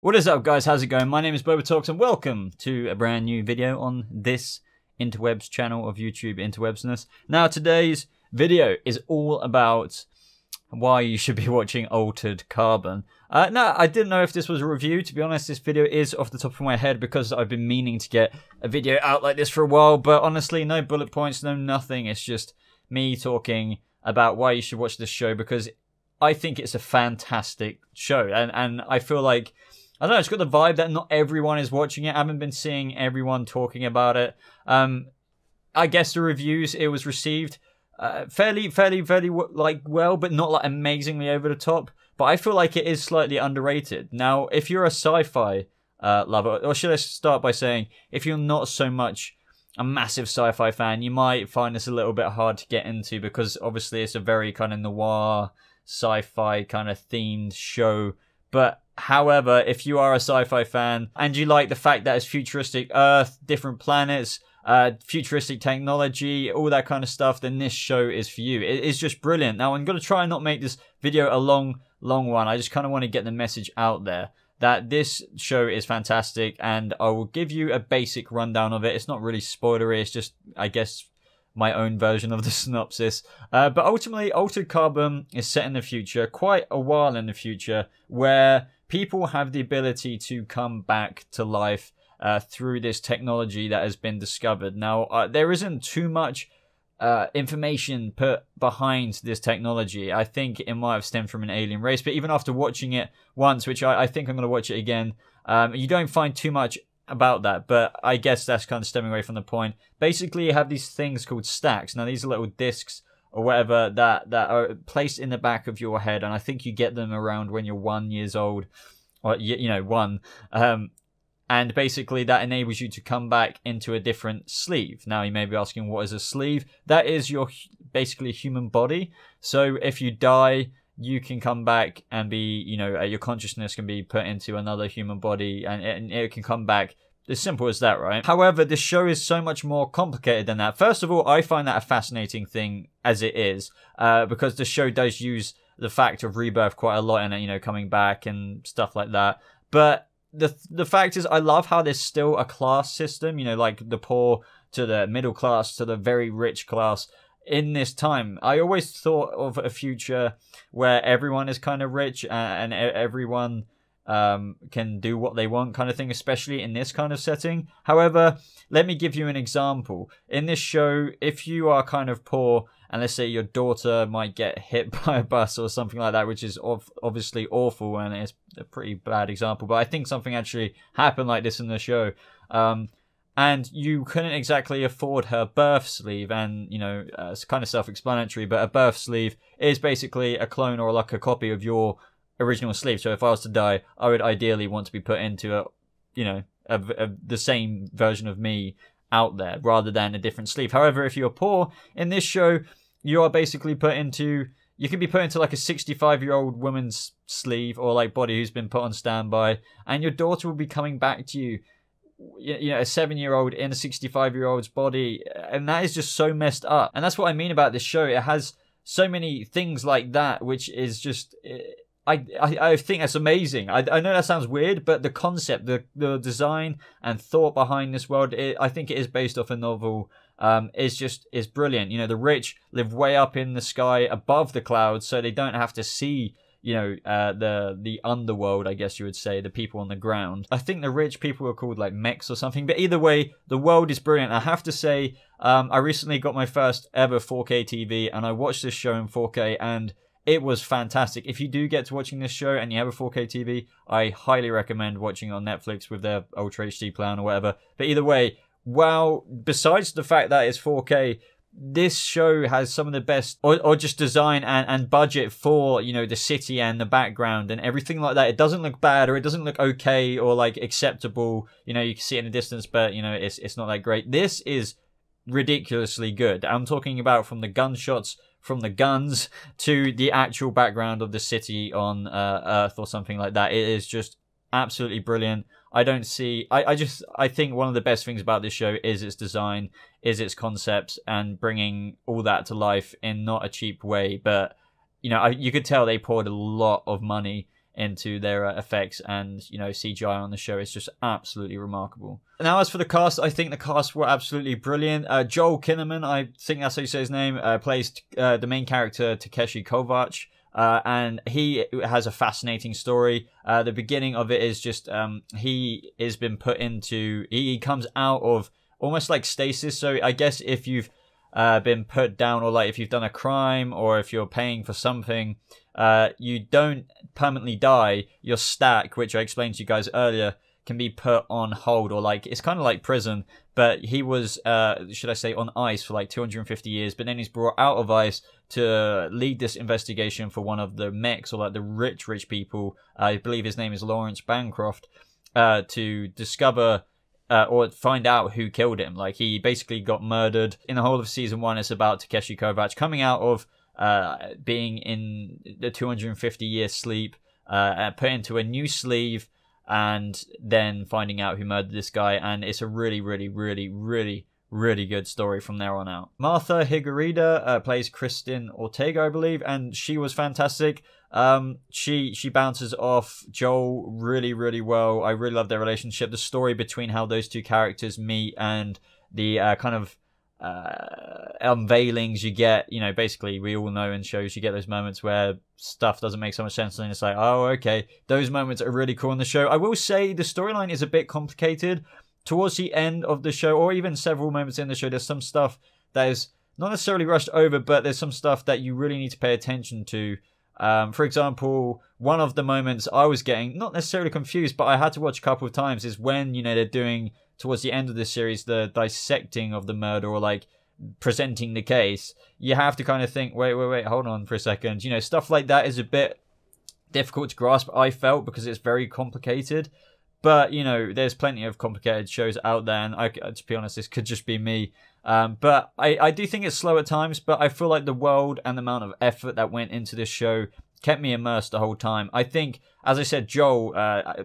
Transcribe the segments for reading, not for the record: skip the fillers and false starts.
What is up, guys? How's it going? My name is BobaTalks and welcome to a brand new video on this interwebs channel of YouTube interwebsness. Now, today's video is all about why you should be watching Altered Carbon. No, I didn't know if this was a review. To be honest, this video is off the top of my head because I've been meaning to get a video out like this for a while, but honestly, no bullet points, no nothing. It's just me talking about why you should watch this show because I think it's a fantastic show, and I feel like, I don't know, it's got the vibe that not everyone is watching it. I haven't been seeing everyone talking about it. I guess the reviews it was received fairly well, but not like amazingly over the top. But I feel like it is slightly underrated. Now, if you're a sci-fi lover, or should I start by saying, if you're not so much a massive sci-fi fan, you might find this a little bit hard to get into because obviously it's a very kind of noir, sci-fi kind of themed show. But however, if you are a sci-fi fan and you like the fact that it's futuristic Earth, different planets, futuristic technology, all that kind of stuff, then this show is for you. It is just brilliant. Now, I'm going to try and not make this video a long one. I just kind of want to get the message out there that this show is fantastic, and I will give you a basic rundown of it. It's not really spoilery, it's just, I guess, my own version of the synopsis. But ultimately, Altered Carbon is set in the future, quite a while in the future, where people have the ability to come back to life through this technology that has been discovered. Now, there isn't too much information put behind this technology. I think it might have stemmed from an alien race, but even after watching it once, which I think I'm going to watch it again, you don't find too much about that, but I guess that's kind of stemming away from the point. Basically, you have these things called stacks. Now, these are little discs or whatever that are placed in the back of your head, and I think you get them around when you're 1 year old, or one. And basically, that enables you to come back into a different sleeve. Now, you may be asking, what is a sleeve? That is your basically human body. So if you die, you can come back and be, your consciousness can be put into another human body, and it can come back. As simple as that, right? However, this show is so much more complicated than that. First of all, I find that a fascinating thing as it is, because the show does use the fact of rebirth quite a lot in it, coming back and stuff like that. But the fact is, I love how there's still a class system, like the poor to the middle class to the very rich class. In this time, I always thought of a future where everyone is kind of rich and everyone can do what they want, kind of thing, especially in this kind of setting. However, let me give you an example. In this show, if you are kind of poor, and let's say your daughter might get hit by a bus or something like that, which is obviously awful, and it's a pretty bad example, but I think something actually happened like this in the show. And you couldn't exactly afford her birth sleeve, and, it's kind of self-explanatory, but a birth sleeve is basically a clone or like a copy of your original sleeve. So if I was to die, I would ideally want to be put into the same version of me out there rather than a different sleeve. However, if you're poor, in this show, you are basically you can be put into like a 65-year-old woman's sleeve or like body who's been put on standby, and your daughter will be coming back to you, a 7-year-old in a 65-year-old's body, and that is just so messed up. And that's what I mean about this show. It has so many things like that, which is just, I think that's amazing. I know that sounds weird, but the concept, the design and thought behind this world, I think it is based off a novel, is brilliant. The rich live way up in the sky above the clouds, so they don't have to see the underworld, I guess you would say, the people on the ground. I think the rich people are called like mechs or something, but either way, the world is brilliant. I have to say, I recently got my first ever 4K TV, and I watched this show in 4K, and it was fantastic. If you do get to watching this show and you have a 4K TV, I highly recommend watching it on Netflix with their Ultra HD plan or whatever. But either way, wow, besides the fact that it's 4K, this show has some of the best, or just design and budget for, the city and the background and everything like that. It doesn't look bad, or it doesn't look okay or like acceptable. You can see it in the distance, but it's not that great. This is ridiculously good. I'm talking about from the gunshots, from the guns to the actual background of the city on Earth or something like that. It is just absolutely brilliant. I think one of the best things about this show is its design, is its concepts, and bringing all that to life in not a cheap way, but you could tell they poured a lot of money into their effects and, you know, CGI on the show. It's just absolutely remarkable. Now, as for the cast, I think the cast were absolutely brilliant. Joel Kinnaman, I think that's how you say his name, plays the main character Takeshi Kovacs. And he has a fascinating story. The beginning of it is just he has been put into... He comes out of almost like stasis. So I guess if you've been put down, or like if you've done a crime, or if you're paying for something, you don't permanently die. Your stack, which I explained to you guys earlier, can be put on hold, or like it's kind of like prison. But he was, should I say, on ice for like 250 years. But then he's brought out of ice to lead this investigation for one of the mechs, or like the rich people. I believe his name is Lawrence Bancroft, to discover or find out who killed him. Like, he basically got murdered. In the whole of season 1, it's about Takeshi Kovacs coming out of being in the 250-year sleep, put into a new sleeve, and then finding out who murdered this guy. And it's a really, really, really, really, really good story from there on out. Martha Higuerida plays Kristen Ortega, I believe, and she was fantastic. She bounces off Joel really, really well. I really love their relationship. The story between how those two characters meet, and the kind of unveilings you get. You know, basically, we all know in shows you get those moments where stuff doesn't make so much sense, and it's like, oh, okay. Those moments are really cool in the show. I will say the storyline is a bit complicated. Towards the end of the show, or even several moments in the show, there's some stuff that is not necessarily rushed over, but there's some stuff that you really need to pay attention to. For example, one of the moments I was getting, not necessarily confused, but I had to watch a couple of times, is when, you know, they're doing, towards the end of this series, the dissecting of the murder, or like presenting the case. You have to kind of think, wait, hold on for a second. You know, stuff like that is a bit difficult to grasp, I felt, because it's very complicated. But, you know, there's plenty of complicated shows out there, and to be honest, this could just be me. But I do think it's slow at times, but I feel like the world and the amount of effort that went into this show kept me immersed the whole time. I think, as I said, Joel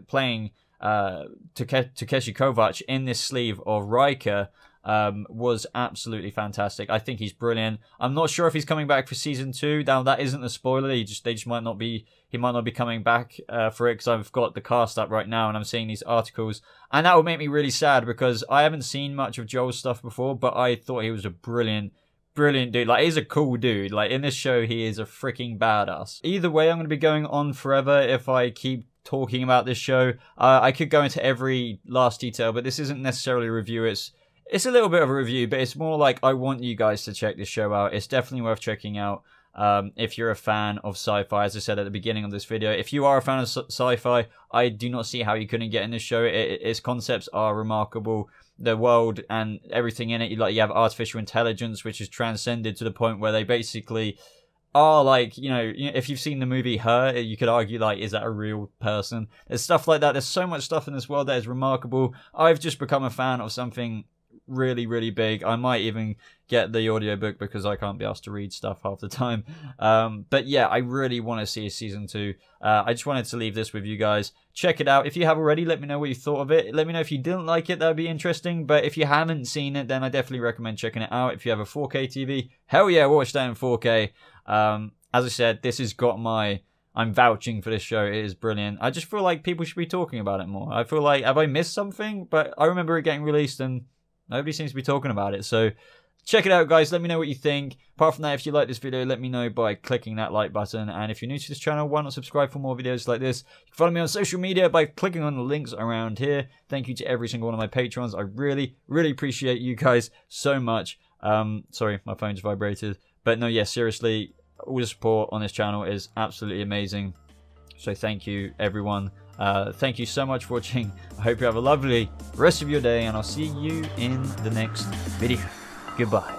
playing Takeshi Kovacs in this sleeve of Riker was absolutely fantastic. I think he's brilliant. I'm not sure if he's coming back for season 2. Now, that isn't a spoiler. He might not be coming back for it, because I've got the cast up right now and I'm seeing these articles, and that would make me really sad, because I haven't seen much of Joel's stuff before, but I thought he was a brilliant dude. Like, he's a cool dude. Like, in this show, he is a freaking badass. Either way, I'm going to be going on forever if I keep talking about this show. I could go into every last detail, but this isn't necessarily a review. It's a little bit of a review, but it's more like I want you guys to check this show out. It's definitely worth checking out if you're a fan of sci-fi. As I said at the beginning of this video, if you are a fan of sci-fi, I do not see how you couldn't get in this show. Its concepts are remarkable. The world and everything in it, you have artificial intelligence, which is transcended to the point where they basically are like, you know, if you've seen the movie Her, you could argue, like, is that a real person? There's stuff like that. There's so much stuff in this world that is remarkable. I've just become a fan of something really, really big. I might even get the audiobook, because I can't be asked to read stuff half the time. But yeah, I really want to see a season 2. I just wanted to leave this with you guys. Check it out. If you have already, let me know what you thought of it. Let me know if you didn't like it. That would be interesting. But if you haven't seen it, then I definitely recommend checking it out. If you have a 4K TV, hell yeah, watch that in 4K. As I said, this has got I'm vouching for this show. It is brilliant. I just feel like people should be talking about it more. I feel like, have I missed something? But I remember it getting released and nobody seems to be talking about it. So check it out, guys. Let me know what you think. Apart from that, if you like this video, let me know by clicking that like button. And if you're new to this channel, why not subscribe for more videos like this? You can follow me on social media by clicking on the links around here. Thank you to every single one of my patrons. I really, really appreciate you guys so much. Sorry, my phone just vibrated. But no, yeah, seriously, all the support on this channel is absolutely amazing. So thank you, everyone. Thank you so much for watching. I hope you have a lovely rest of your day, and I'll see you in the next video. Goodbye.